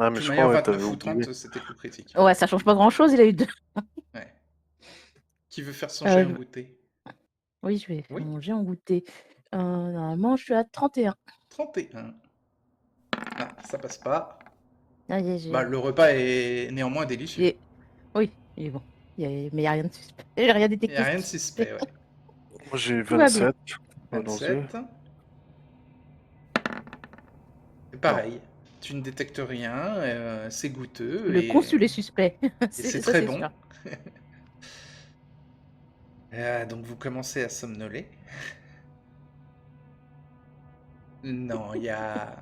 Ah, De mais toute je manière, crois que 29 t'avais ou 30, oublié. c'était coup critique. Ouais, ça change pas grand-chose, il a eu 2. Ouais. Qui veut faire son jet en goûter? Oui, je vais faire Oui. mon jet en goûter. Normalement, je suis à 31. 31. Ah, ça passe pas. Ah, Bah, le repas est néanmoins délicieux. Oui, il est bon. Mais il n'y a rien de suspect. J'ai rien Il détecté. n'y a rien de suspect, ouais. Moi j'ai Tout va bien. 27. Allons-y. 27. Et pareil, tu ne détectes rien, c'est goûteux. Le consul est suspect. Et c'est Ça, très c'est bon. sûr. Donc vous commencez à somnoler. Non, il y a...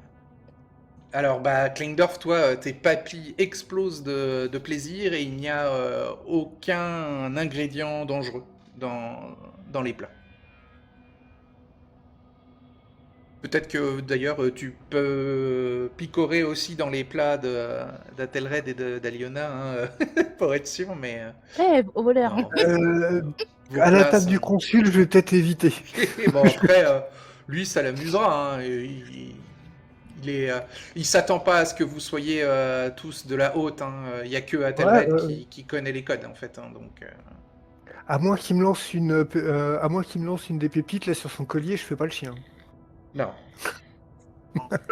Alors, bah, Klingdorf, toi, tes papilles explosent de plaisir et il n'y a aucun ingrédient dangereux dans les plats. Peut-être que d'ailleurs tu peux picorer aussi dans les plats d'Atelred et d'Aliona hein, pour être sûr, mais Au voleur. non, vos À la plats table du sont- consul, je vais peut-être éviter. Bon après, lui ça l'amusera. Hein, il s'attend pas à ce que vous soyez tous de la haute. Hein. Il y a que Atelred qui connaît les codes en fait. Hein, donc. À moins qu'il me lance une des pépites là sur son collier, je fais pas le chien. Non.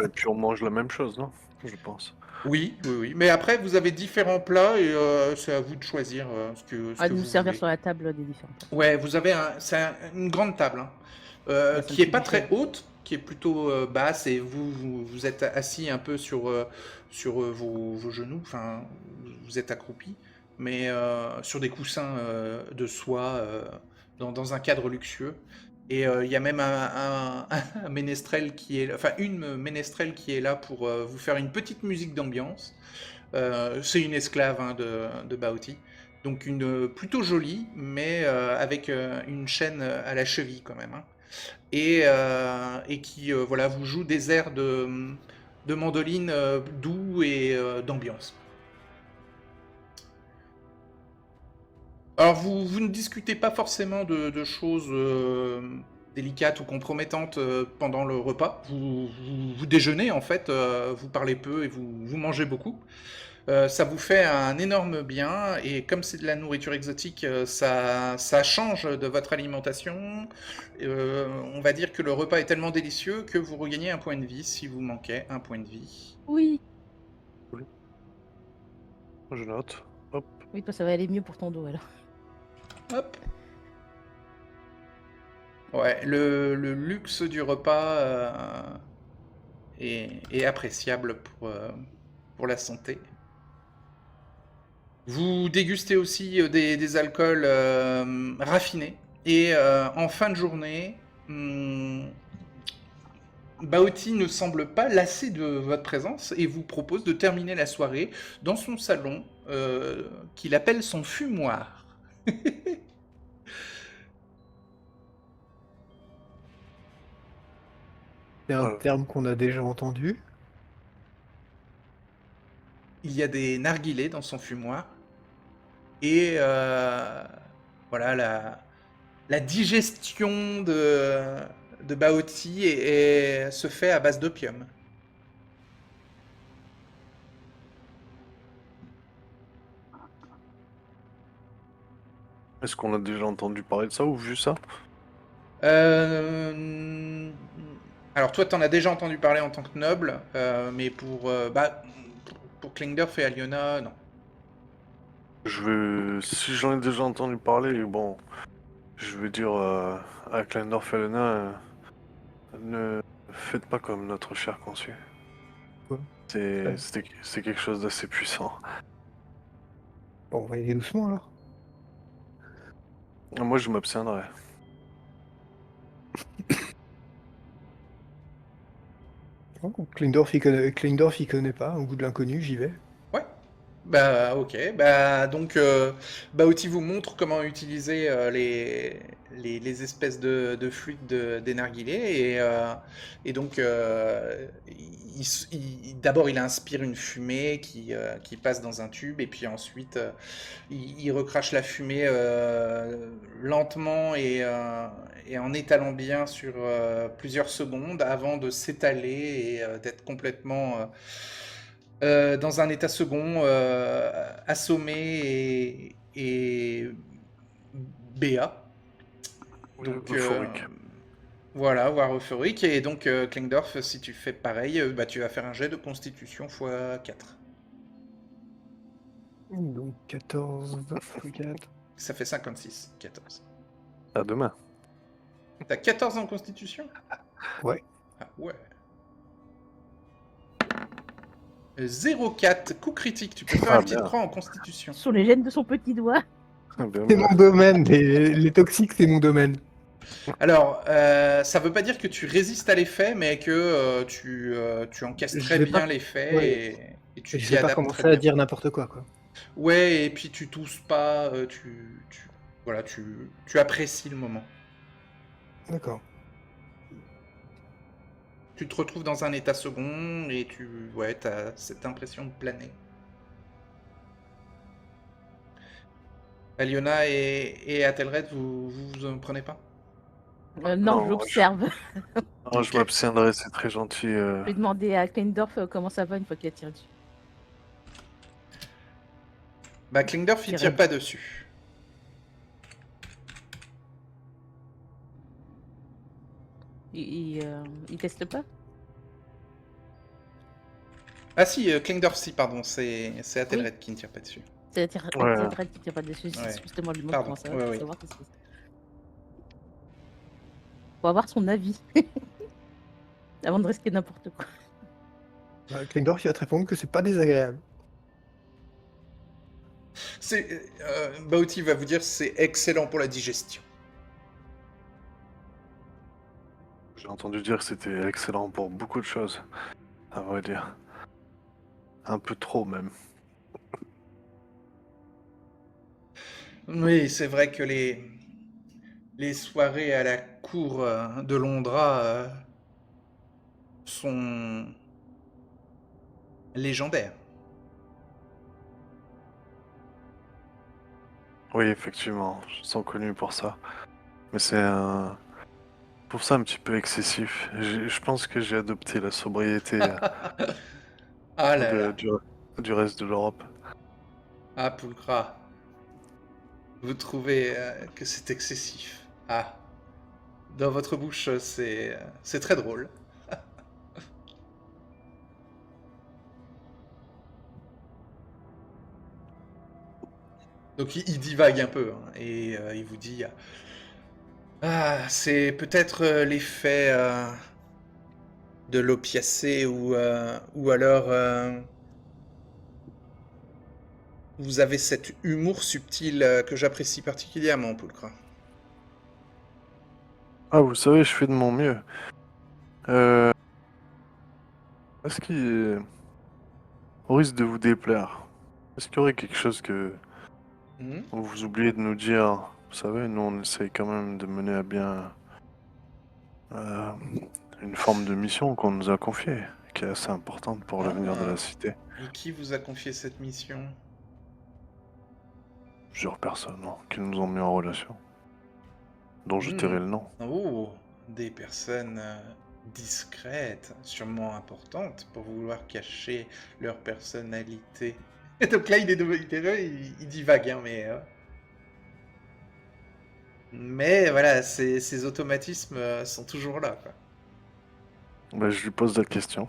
Et puis on mange la même chose, non? Je pense. Oui. Mais après, vous avez différents plats et c'est à vous de choisir ce que À nous vous servir voulez. sur la table des différents. Ouais, vous avez une grande table hein, ça qui me est pas fait très haute, qui est plutôt basse et vous êtes assis un peu sur vos genoux, enfin vous êtes accroupi, mais sur des coussins de soie dans un cadre luxueux. Et il y a même un ménestrel qui est, enfin une ménestrelle qui est là pour vous faire une petite musique d'ambiance. C'est une esclave hein, de Baoti. Donc une plutôt jolie, mais avec une chaîne à la cheville quand même. Hein. Et qui voilà, vous joue des airs de mandoline doux et d'ambiance. Alors vous ne discutez pas forcément de choses délicates ou compromettantes pendant le repas. Vous déjeunez en fait, vous parlez peu et vous mangez beaucoup. Ça vous fait un énorme bien, et comme c'est de la nourriture exotique, ça change de votre alimentation. On va dire que le repas est tellement délicieux que vous regagnez un point de vie si vous manquez un point de vie. Oui. Je note. Hop. Oui, toi, ça va aller mieux pour ton dos alors. Hop. Ouais, le luxe du repas est appréciable pour la santé. Vous dégustez aussi des alcools raffinés. Et en fin de journée, Baoti ne semble pas lassé de votre présence et vous propose de terminer la soirée dans son salon qu'il appelle son fumoir. C'est un Voilà. terme qu'on a déjà entendu. Il y a des narguilés dans son fumoir. Et voilà, la digestion de Baoti se fait à base d'opium. Est-ce qu'on a déjà entendu parler de ça ou vu ça? Alors toi, t'en as déjà entendu parler en tant que noble, mais pour Klingdorf et Aliona, non. Si j'en ai déjà entendu parler, bon, je vais dire à Klendorf et Lena, ne faites pas comme notre cher conçu. Quoi? C'est quelque chose d'assez puissant. Bon, on va y aller doucement alors. Moi, je m'abstiendrai. Oh, Klingdorf, il connaît pas. Au goût de l'inconnu, j'y vais. Ouais. Bah ok. Bah donc Baoti vous montre comment utiliser les espèces de fluides des narguilés et donc d'abord il inspire une fumée qui passe dans un tube et puis ensuite il recrache la fumée lentement et en étalant bien sur plusieurs secondes avant de s'étaler et d'être complètement dans un état second, assommé et béat. Donc Euphorique. voilà, voire euphorique. Et donc Klingdorf, si tu fais pareil, bah, tu vas faire un jet de constitution x 4. Donc 14, 4. Ça fait 56, 14. À demain. T'as 14 en constitution? Ouais. Ah ouais. 0,4, coup critique, tu peux faire Ah, une petite bien. croix en constitution. Sur les gènes de son petit doigt. Ah, bien, C'est bien. mon domaine. Les toxiques, c'est mon domaine. Alors, ça veut pas dire que tu résistes à l'effet, mais que tu encaisses Je très vais bien pas- l'effet ouais. et tu Je t'y vais pas adaptes commencer très à bien. dire n'importe quoi. Ouais, et puis tu tousses pas, voilà, tu apprécies le moment. D'accord. Tu te retrouves dans un état second et t'as cette impression de planer. Aliona et Athelred, vous en prenez pas? Non, Non, j'observe. je Ok. m'abstiendrai, c'est très gentil. Je vais demander à Klendorf comment ça va une fois qu'il a tiré dessus. Bah, Klingdorf, il Tiré. tire pas dessus. Il teste pas? Ah si, Klingdorf, si, pardon, c'est Athelred qui ne tire pas dessus. C'est Ouais. Red qui tire pas dessus. Ouais. C'est justement lui demander Pardon, comment ça va ouais, pour ouais. savoir qu'est-ce que c'est. Pour avoir son avis. Avant de risquer n'importe quoi. Klingdorf, il va te répondre que c'est pas désagréable. Baoti va vous dire c'est excellent pour la digestion. J'ai entendu dire que c'était excellent pour beaucoup de choses, à vrai dire. Un peu trop même. Oui, c'est vrai que les soirées à la cour de Londra sont légendaires. Oui, effectivement, ils sont connus pour ça. Mais pour ça un petit peu excessif. Je pense que j'ai adopté la sobriété Ah là là. du reste de l'Europe. Ah, Pulchra, vous trouvez que c'est excessif. Ah, dans votre bouche, c'est très drôle. Donc il divague un peu, hein, et il vous dit ah, c'est peut-être l'effet de l'opiacé ou alors vous avez cet humour subtil que j'apprécie particulièrement, Pulchra. Ah, vous savez, je fais de mon mieux. Euh, Est-ce qu'il... Au risque de vous déplaire, est-ce qu'il y aurait quelque chose que Hmm. vous oubliez de nous dire? Vous savez, nous on essaye quand même de mener à bien euh, une forme de mission qu'on nous a confiée, qui est assez importante pour l'avenir de Ah, la cité. et qui vous a confié cette mission? Plusieurs personnes qui nous ont mis en relation, dont je Hmm. tairai le nom. Oh, des personnes discrètes, sûrement importantes, pour vouloir cacher leur personnalité. Et donc là, il divague, hein, mais voilà, ces automatismes sont toujours là, quoi. Ben, je lui pose la question.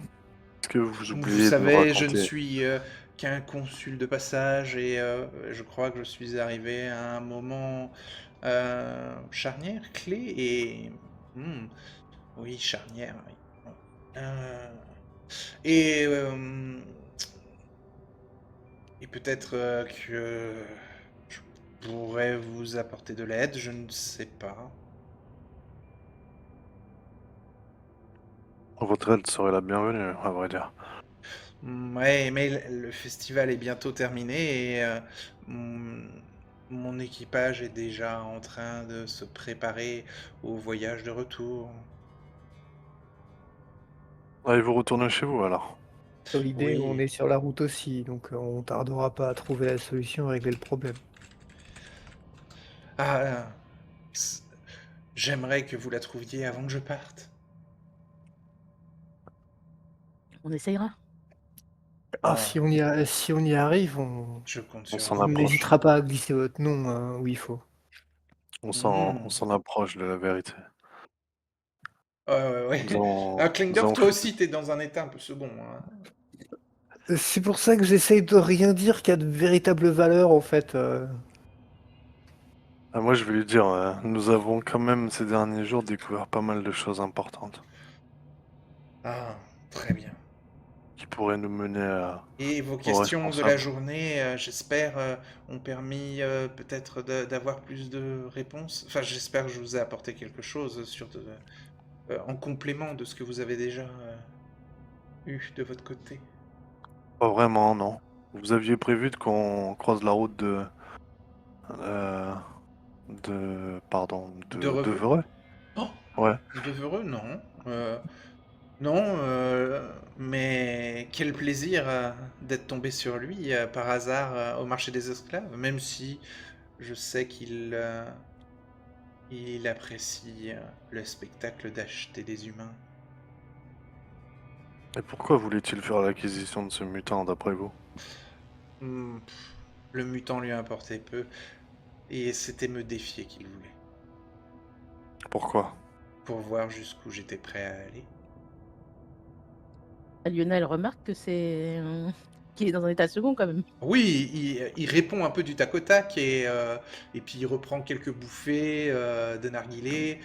Est-ce que vous Vous oubliez de nous savez, je ne raconter? suis qu'un consul de passage et je crois que je suis arrivé à un moment charnière, clé et... Hmm, oui, charnière, oui. Euh, et, euh, et peut-être que je pourrais vous apporter de l'aide, je ne sais pas. Votre aide serait la bienvenue, à vrai dire. Ouais, mais le festival est bientôt terminé et mon, mon équipage est déjà en train de se préparer au voyage de retour. Allez, vous retournez chez vous alors. Dans l'idée, on Oui. est sur la route aussi, donc on tardera pas à trouver la solution et régler le problème. Ah, c- j'aimerais que vous la trouviez avant que je parte. On essayera. Ah, Ah, si on y arrive, je compte On sur s'en vous. on approche. n'hésitera pas à glisser votre nom où il faut. Hmm. On s'en approche de la vérité. Ouais, ouais, Nous ouais. allons, Ah, nous Klingdorf, allons toi faire... aussi, t'es dans un état un peu second, hein. C'est pour ça que j'essaye de rien dire qui a de véritable valeur en fait. Ah, moi, je vais lui dire, nous avons quand même ces derniers jours découvert pas mal de choses importantes Ah, très bien. qui pourraient nous mener Et vos aux questions de la responsables. journée, j'espère, ont permis peut-être d'avoir plus de réponses. Enfin, j'espère que je vous ai apporté quelque chose en complément de ce que vous avez déjà eu de votre côté. Pas vraiment, non. Vous aviez prévu qu'on croise la route euh, De de reveux? Vereux? Oh, Ouais. de Vereux, non. Non, mais quel plaisir d'être tombé sur lui par hasard au marché des esclaves, même si je sais il apprécie le spectacle d'acheter des humains. Et pourquoi voulait-il faire l'acquisition de ce mutant, d'après vous? Le mutant lui importait peu, et c'était me défier qu'il voulait, Pourquoi? pour voir jusqu'où j'étais prêt à aller. Lionel remarque que qu'il est dans un état second quand même. Oui, il répond un peu du tac au tac, et puis il reprend quelques bouffées de narguilé,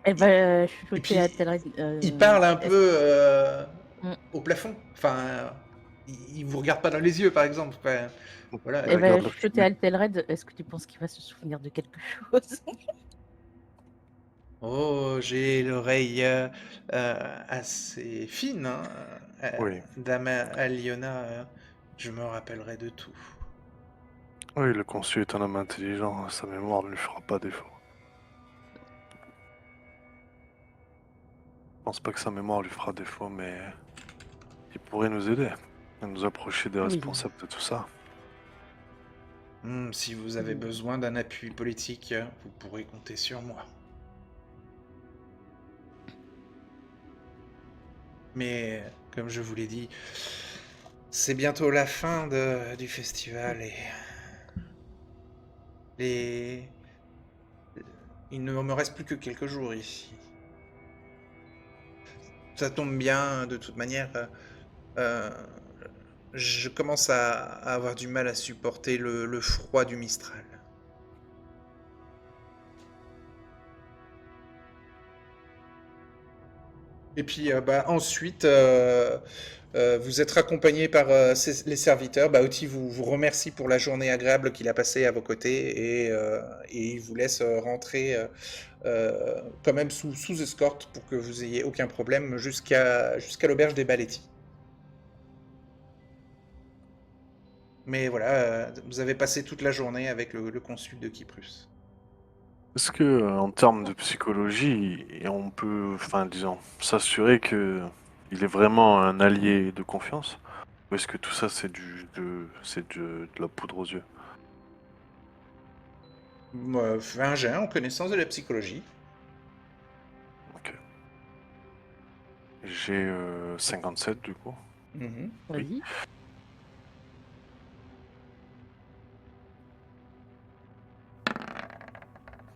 Elle et, va et chuchoter à puis Telred. il parle un Est-ce peu mm, au plafond. Enfin, il vous regarde pas dans les yeux, par exemple. Enfin, voilà. Il elle va regarde le chuchoter public. à Telred. Est-ce que tu penses qu'il va se souvenir de quelque chose? Oh, j'ai l'oreille assez fine, hein. Oui. Dame Aliona, je me rappellerai de tout. Oui, le consul est un homme intelligent, sa mémoire ne lui fera pas défaut. Je pense pas que sa mémoire lui fera défaut, mais il pourrait nous aider à nous approcher des Oui. responsables de tout ça. Si vous avez besoin d'un appui politique, vous pourrez compter sur moi. Mais, comme je vous l'ai dit, C'est bientôt la fin du festival et les... il ne me reste plus que quelques jours ici. Ça tombe bien, de toute manière. Euh, je commence à avoir du mal à supporter le froid du Mistral. Et puis ensuite, vous êtes raccompagné par les serviteurs. Oti vous remercie pour la journée agréable qu'il a passée à vos côtés et il vous laisse rentrer quand même sous escorte pour que vous ayez aucun problème jusqu'à l'auberge des Baletti. Mais voilà, vous avez passé toute la journée avec le consul de Kyprus. Est-ce que, en termes de psychologie, on peut, enfin, disons, s'assurer que il est vraiment un allié de confiance? Ou est-ce que tout ça, c'est de la poudre aux yeux? Fais un jet en connaissance de la psychologie. Ok. J'ai 57 du coup. Mhm. Vas-y.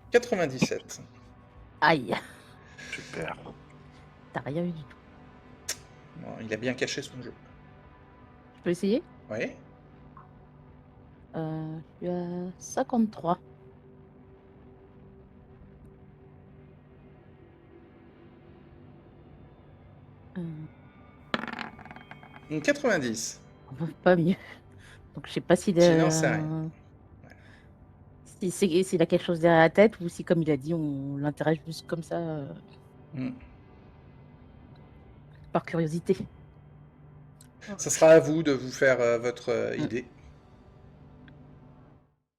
– 97. Aïe, Super. t'as rien eu du tout. Bon, il a bien caché son jeu. Je peux essayer? Oui. Je suis à 53. Une 90. Pas mieux. Donc je sais pas s'il Tu n'en sais rien. s'il a quelque chose derrière la tête ou si, comme il a dit, on l'intéresse juste comme ça Mm. par curiosité. Ça sera à vous de vous faire votre idée.